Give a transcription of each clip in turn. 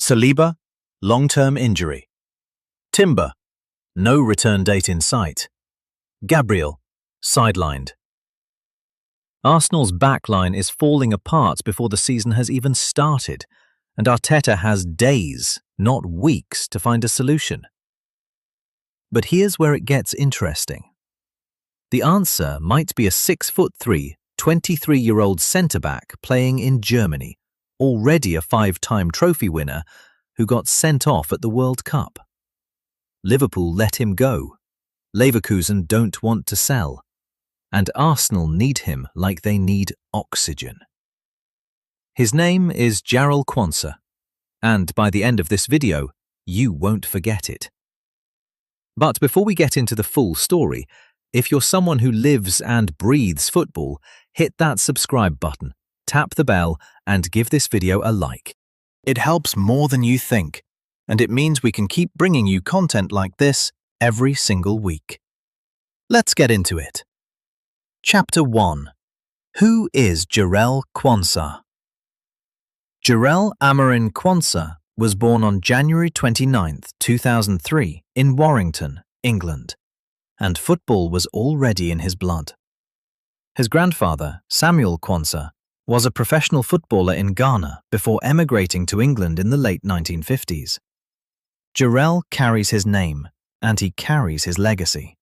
Saliba, long-term injury. Timber, no return date in sight. Gabriel, sidelined. Arsenal's backline is falling apart before the season has even started, and Arteta has days, not weeks, to find a solution. But here's where it gets interesting. The answer might be a 6'3", 23-year-old centre-back playing in Germany, already a 5-time trophy winner, who got sent off at the World Cup. Liverpool let him go. Leverkusen don't want to sell. And Arsenal need him like they need oxygen. His name is Jarell Quansah, and by the end of this video, you won't forget it. But before we get into the full story, if you're someone who lives and breathes football, hit that subscribe button, tap the bell, and give this video a like. It helps more than you think, and it means we can keep bringing you content like this every single week. Let's get into it. Chapter 1. Who is Jarell Quansah? Jarell Quansah was born on January 29, 2003 in Warrington, England, and football was already in his blood. His grandfather, Samuel Quansah, was a professional footballer in Ghana before emigrating to England in the late 1950s. Jarell carries his name, and he carries his legacy.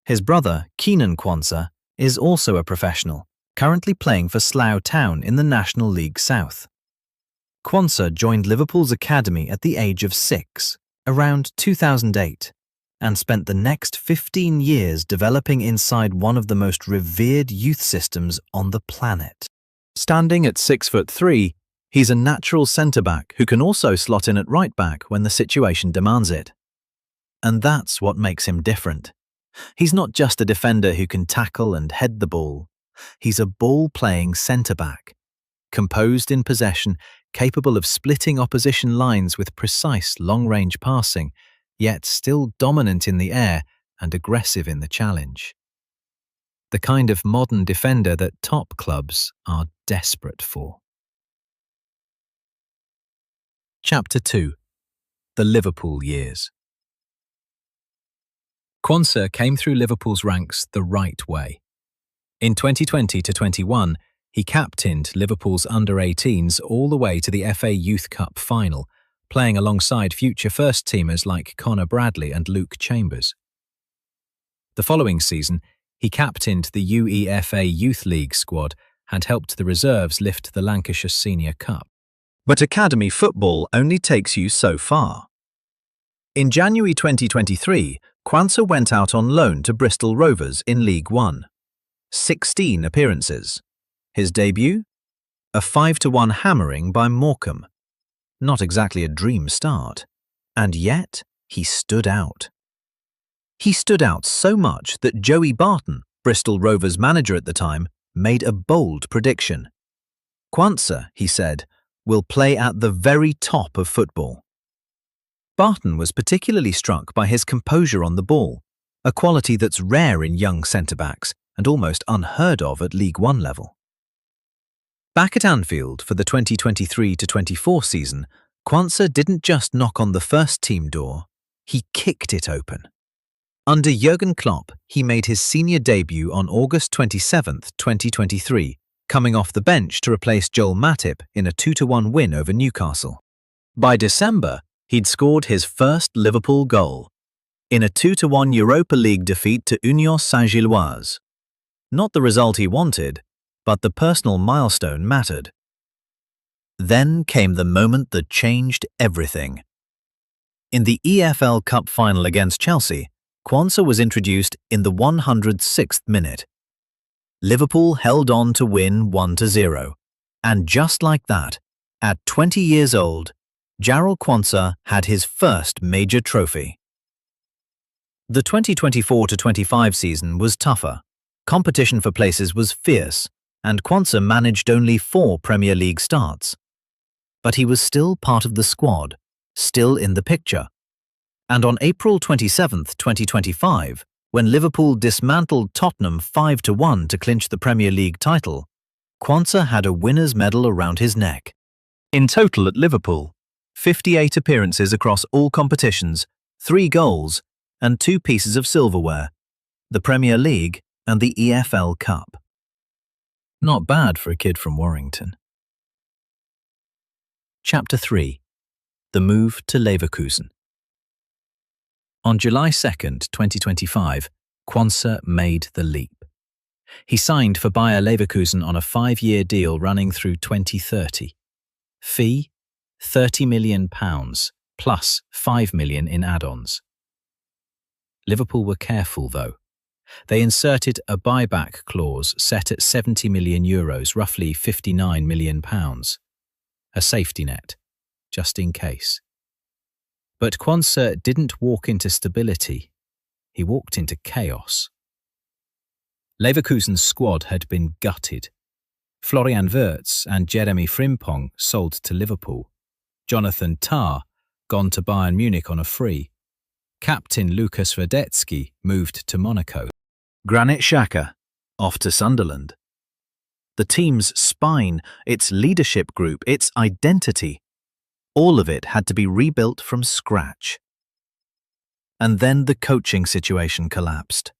His brother, Cristhian Mosquera, is also a professional, currently playing for Slough Town in the National League South. Quansah joined Liverpool's academy at the age of 6, around 2008, and spent the next 15 years developing inside one of the most revered youth systems on the planet. Standing at 6'3", he's a natural centre-back who can also slot in at right-back when the situation demands it. And that's what makes him different. He's not just a defender who can tackle and head the ball. He's a ball-playing centre-back, composed in possession, capable of splitting opposition lines with precise long-range passing, yet still dominant in the air and aggressive in the challenge. The kind of modern defender that top clubs are desperate for. Chapter 2. The Liverpool Years. Quansah came through Liverpool's ranks the right way. In 2020-21, he captained Liverpool's under-18s all the way to the FA Youth Cup final, playing alongside future first-teamers like Connor Bradley and Luke Chambers. The following season, he captained the UEFA Youth League squad and helped the reserves lift the Lancashire Senior Cup. But academy football only takes you so far. In January 2023, Quansah went out on loan to Bristol Rovers in League One. 16 appearances. His debut? A 5-1 hammering by Morecambe. Not exactly a dream start. And yet, he stood out. He stood out so much that Joey Barton, Bristol Rovers manager at the time, made a bold prediction. Quansah, he said, will play at the very top of football. Barton was particularly struck by his composure on the ball, a quality that's rare in young centre-backs and almost unheard of at League One level. Back at Anfield for the 2023-24 season, Quansah didn't just knock on the first-team door, he kicked it open. Under Jurgen Klopp, he made his senior debut on August 27, 2023, coming off the bench to replace Joel Matip in a 2-1 win over Newcastle. By December, he'd scored his first Liverpool goal in a 2-1 Europa League defeat to Union Saint-Gilloise. Not the result he wanted, but the personal milestone mattered. Then came the moment that changed everything. In the EFL Cup final against Chelsea, Quansah was introduced in the 106th minute. Liverpool held on to win 1-0, and just like that, at 20 years old, Jarell Quansah had his first major trophy. The 2024-25 season was tougher. Competition for places was fierce, and Quansah managed only 4 Premier League starts. But he was still part of the squad, still in the picture. And on April 27, 2025, when Liverpool dismantled Tottenham 5-1 to clinch the Premier League title, Quansah had a winner's medal around his neck. In total at Liverpool, 58 appearances across all competitions, 3 goals, and 2 pieces of silverware, the Premier League and the EFL Cup. Not bad for a kid from Warrington. Chapter 3. The move to Leverkusen. On July 2nd, 2025, Quansah made the leap. He signed for Bayer Leverkusen on a 5-year deal running through 2030. Fee, £30 million, plus £5 million in add-ons. Liverpool were careful, though. They inserted a buyback clause set at €70 million, roughly £59 million. A safety net, just in case. But Quansah didn't walk into stability. He walked into chaos. Leverkusen's squad had been gutted. Florian Wirtz and Jeremy Frimpong sold to Liverpool. Jonathan Tah gone to Bayern Munich on a free. Captain Lukas Radetzky moved to Monaco. Granit Xhaka off to Sunderland. The team's spine, its leadership group, its identity, all of it had to be rebuilt from scratch. And then the coaching situation collapsed.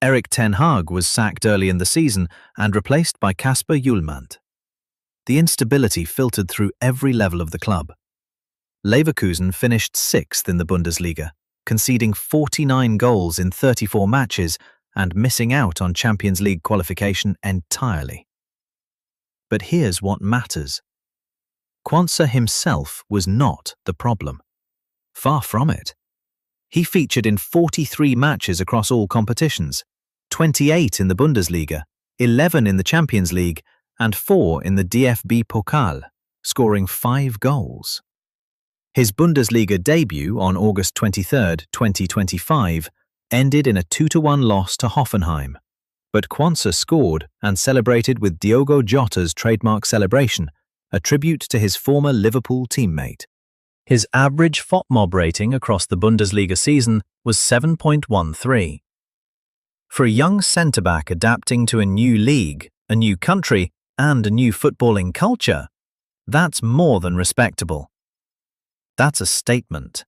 Erik ten Hag was sacked early in the season and replaced by Kasper Hjulmand. The instability filtered through every level of the club. Leverkusen finished 6th in the Bundesliga, conceding 49 goals in 34 matches and missing out on Champions League qualification entirely. But here's what matters. Quansah himself was not the problem. Far from it. He featured in 43 matches across all competitions, 28 in the Bundesliga, 11 in the Champions League, and 4 in the DFB Pokal, scoring 5 goals. His Bundesliga debut on August 23, 2025, ended in a 2-1 loss to Hoffenheim, but Quansah scored and celebrated with Diogo Jota's trademark celebration, a tribute to his former Liverpool teammate. His average FOTMOB rating across the Bundesliga season was 7.13. For a young centre-back adapting to a new league, a new country, and a new footballing culture, that's more than respectable. That's a statement.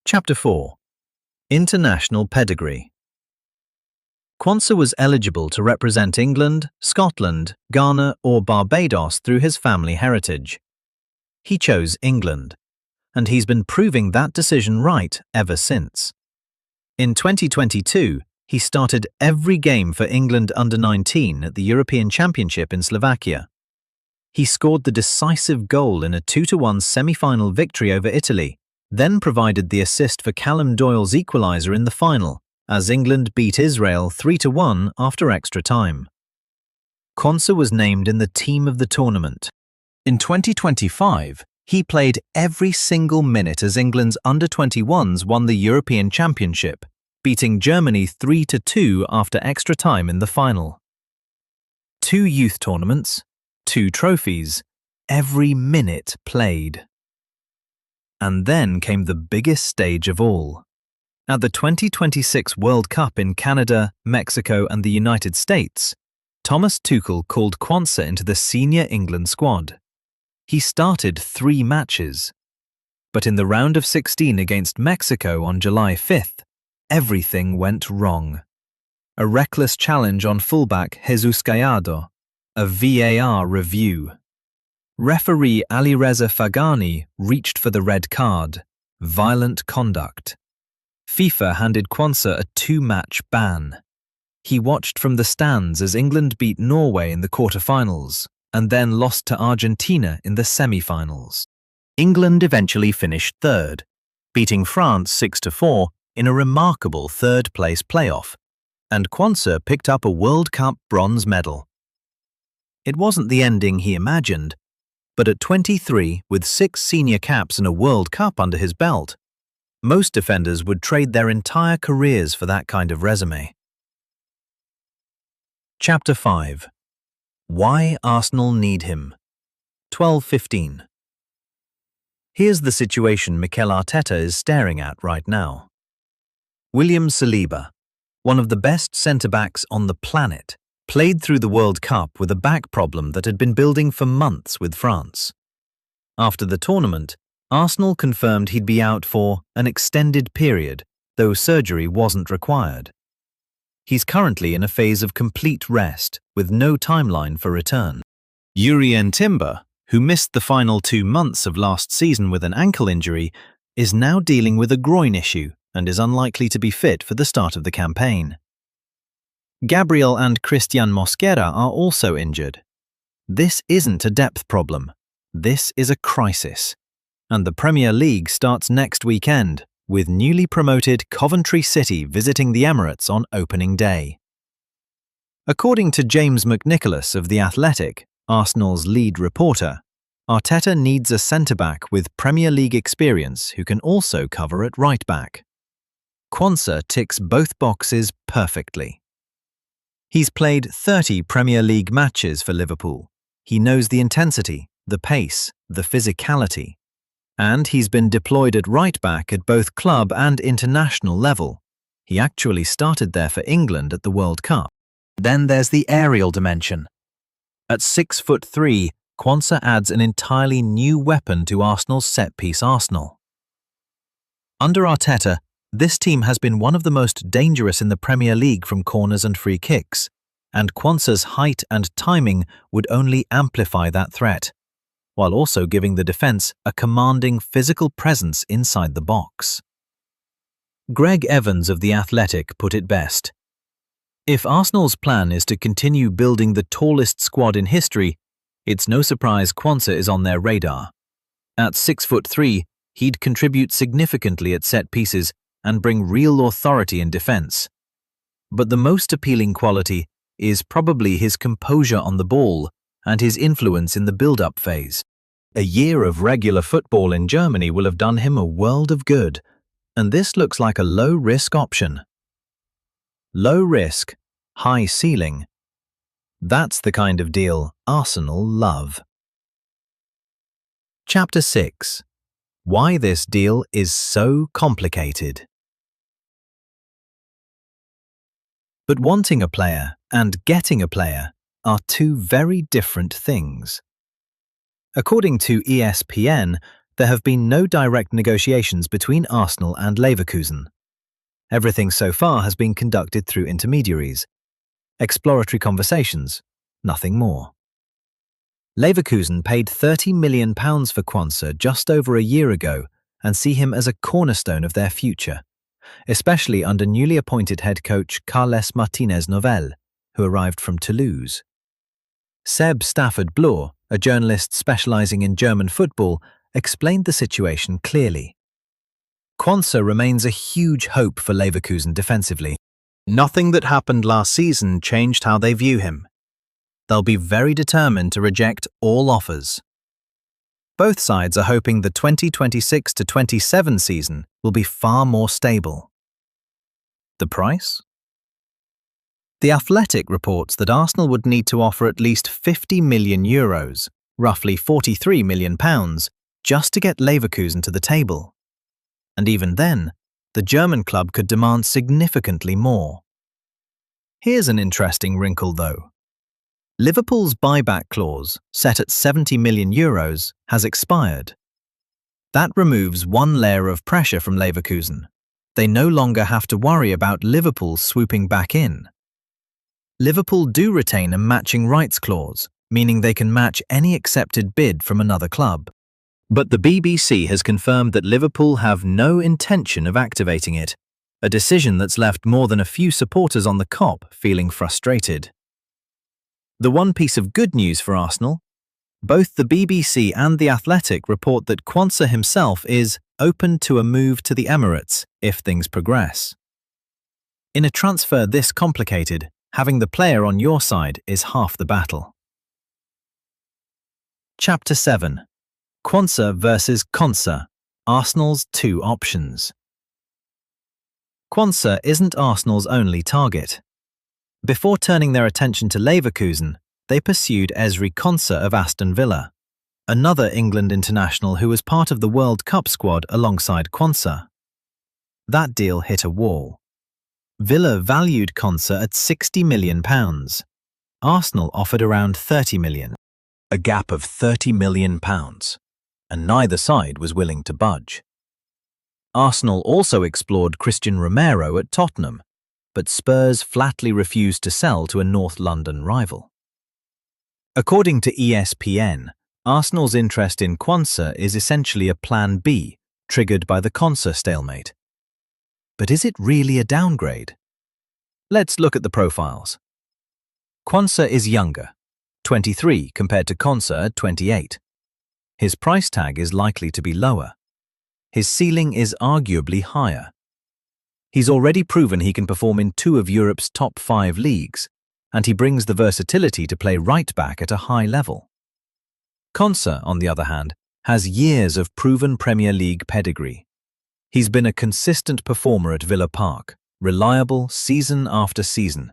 Chapter 4. International Pedigree. Quansah was eligible to represent England, Scotland, Ghana, or Barbados through his family heritage. He chose England, and he's been proving that decision right ever since. In 2022, he started every game for England under-19 at the European Championship in Slovakia. He scored the decisive goal in a 2-1 semi-final victory over Italy, then provided the assist for Callum Doyle's equaliser in the final, as England beat Israel 3-1 after extra time. Quansah was named in the team of the tournament. In 2025, he played every single minute as England's under-21s won the European Championship, beating Germany 3-2 after extra time in the final. 2 youth tournaments, 2 trophies, every minute played. And then came the biggest stage of all. At the 2026 World Cup in Canada, Mexico, and the United States, Thomas Tuchel called Quansah into the senior England squad. He started 3 matches. But in the round of 16 against Mexico on July 5th, everything went wrong. A reckless challenge on fullback Jesus Gallardo, a VAR review. Referee Alireza Fagani reached for the red card, violent conduct. FIFA handed Quansah a 2-match ban. He watched from the stands as England beat Norway in the quarter-finals and then lost to Argentina in the semi-finals. England eventually finished 3rd, beating France 6-4 in a remarkable 3rd-place playoff, and Quansah picked up a World Cup bronze medal. It wasn't the ending he imagined, but at 23, with 6 senior caps and a World Cup under his belt, most defenders would trade their entire careers for that kind of resume. Chapter 5. Why Arsenal Need Him. 12:15. Here's the situation Mikel Arteta is staring at right now. William Saliba, one of the best centre-backs on the planet, played through the World Cup with a back problem that had been building for months with France. After the tournament, Arsenal confirmed he'd be out for an extended period, though surgery wasn't required. He's currently in a phase of complete rest, with no timeline for return. Jurriën Timber, who missed the final 2 months of last season with an ankle injury, is now dealing with a groin issue and is unlikely to be fit for the start of the campaign. Gabriel and Cristhian Mosquera are also injured. This isn't a depth problem. This is a crisis. And the Premier League starts next weekend, with newly promoted Coventry City visiting the Emirates on opening day. According to James McNicholas of The Athletic, Arsenal's lead reporter, Arteta needs a centre-back with Premier League experience who can also cover at right-back. Quansah ticks both boxes perfectly. He's played 30 Premier League matches for Liverpool. He knows the intensity, the pace, the physicality. And he's been deployed at right-back at both club and international level. He actually started there for England at the World Cup. Then there's the aerial dimension. At 6'3", Quansah adds an entirely new weapon to Arsenal's set-piece arsenal. Under Arteta, this team has been one of the most dangerous in the Premier League from corners and free kicks, and Quansah's height and timing would only amplify that threat, while also giving the defence a commanding physical presence inside the box. Greg Evans of The Athletic put it best. If Arsenal's plan is to continue building the tallest squad in history, it's no surprise Quansah is on their radar. At 6'3", he'd contribute significantly at set pieces and bring real authority in defence. But the most appealing quality is probably his composure on the ball and his influence in the build-up phase. A year of regular football in Germany will have done him a world of good, and this looks like a low-risk option. Low risk, high ceiling. That's the kind of deal Arsenal love. Chapter 6. Why this deal is so complicated. But wanting a player and getting a player are two very different things. According to ESPN, there have been no direct negotiations between Arsenal and Leverkusen. Everything so far has been conducted through intermediaries. Exploratory conversations, nothing more. Leverkusen paid £30 million for Quansah just over a year ago and see him as a cornerstone of their future, especially under newly appointed head coach Carles Martinez-Novell, who arrived from Toulouse. Seb Stafford-Bloor, a journalist specialising in German football, explained the situation clearly. Quansah remains a huge hope for Leverkusen defensively. Nothing that happened last season changed how they view him. They'll be very determined to reject all offers. Both sides are hoping the 2026-27 season will be far more stable. The price? The Athletic reports that Arsenal would need to offer at least €50 million, roughly £43 million, just to get Leverkusen to the table. And even then, the German club could demand significantly more. Here's an interesting wrinkle, though. Liverpool's buyback clause, set at €70 million, has expired. That removes one layer of pressure from Leverkusen. They no longer have to worry about Liverpool swooping back in. Liverpool do retain a matching rights clause, meaning they can match any accepted bid from another club. But the BBC has confirmed that Liverpool have no intention of activating it, a decision that's left more than a few supporters on the Kop feeling frustrated. The one piece of good news for Arsenal: both the BBC and The Athletic report that Quansah himself is open to a move to the Emirates if things progress. In a transfer this complicated, having the player on your side is half the battle. Chapter 7. Quansah versus Quansah, Arsenal's two options. Quansah isn't Arsenal's only target. Before turning their attention to Leverkusen, they pursued Jurriën Timber of Aston Villa, another England international who was part of the World Cup squad alongside Quansah. That deal hit a wall. Villa valued Quansah at £60 million. Arsenal offered around £30 million, a gap of £30 million. and neither side was willing to budge. Arsenal also explored Cristian Romero at Tottenham, but Spurs flatly refused to sell to a North London rival. According to ESPN, Arsenal's interest in Quansah is essentially a plan B, triggered by the Quansah stalemate. But is it really a downgrade? Let's look at the profiles. Quansah is younger, 23 compared to Quansah at 28. His price tag is likely to be lower. His ceiling is arguably higher. He's already proven he can perform in 2 of Europe's top 5 leagues, and he brings the versatility to play right back at a high level. Quansah, on the other hand, has years of proven Premier League pedigree. He's been a consistent performer at Villa Park, reliable season after season,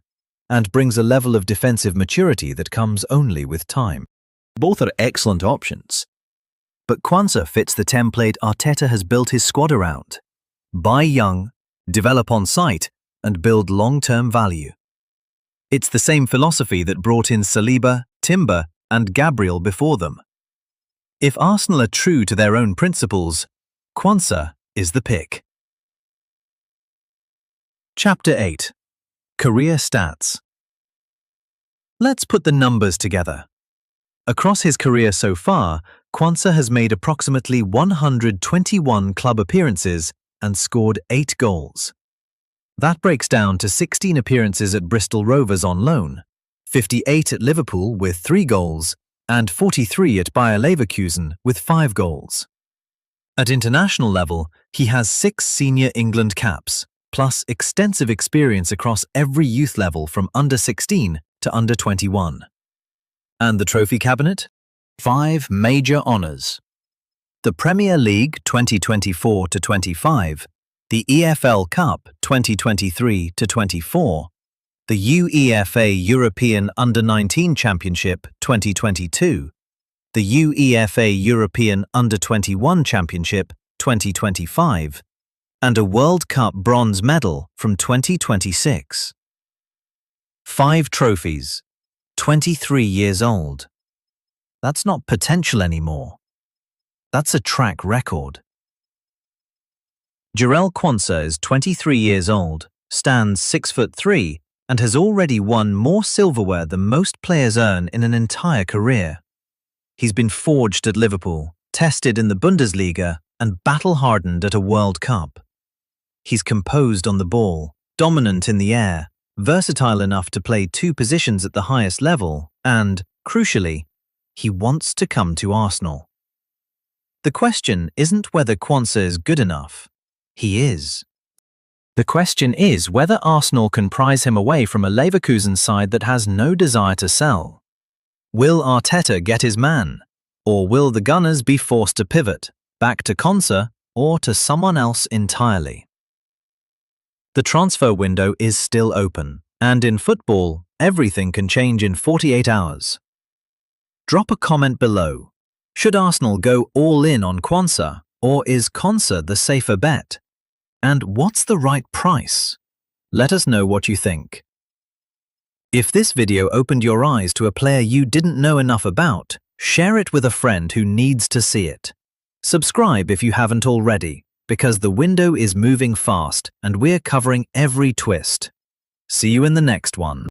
and brings a level of defensive maturity that comes only with time. Both are excellent options. But Quansah fits the template Arteta has built his squad around. Buy young, develop on site, and build long-term value. It's the same philosophy that brought in Saliba, Timber, and Gabriel before them. If Arsenal are true to their own principles, Quansah is the pick. Chapter 8. Career Stats. Let's put the numbers together. Across his career so far, Quansah has made approximately 121 club appearances and scored 8 goals. That breaks down to 16 appearances at Bristol Rovers on loan, 58 at Liverpool with 3 goals, and 43 at Bayer Leverkusen with 5 goals. At international level, he has 6 senior England caps, plus extensive experience across every youth level from under 16 to under 21. And the trophy cabinet? 5 major honours. The Premier League 2024-25, the EFL Cup 2023-24, the UEFA European Under-19 Championship 2022, the UEFA European Under-21 Championship 2025, and a World Cup bronze medal from 2026. 5 trophies, 23 years old. That's not potential anymore. That's a track record. Jarell Quansah is 23 years old, stands 6'3", and has already won more silverware than most players earn in an entire career. He's been forged at Liverpool, tested in the Bundesliga, and battle-hardened at a World Cup. He's composed on the ball, dominant in the air, versatile enough to play 2 positions at the highest level, and, crucially, he wants to come to Arsenal. The question isn't whether Quansah is good enough. He is. The question is whether Arsenal can prize him away from a Leverkusen side that has no desire to sell. Will Arteta get his man? Or will the Gunners be forced to pivot, back to Quansah or to someone else entirely? The transfer window is still open, and in football, everything can change in 48 hours. Drop a comment below. Should Arsenal go all in on Quansah, or is Quansah the safer bet? And what's the right price? Let us know what you think. If this video opened your eyes to a player you didn't know enough about, share it with a friend who needs to see it. Subscribe if you haven't already, because the window is moving fast and we're covering every twist. See you in the next one.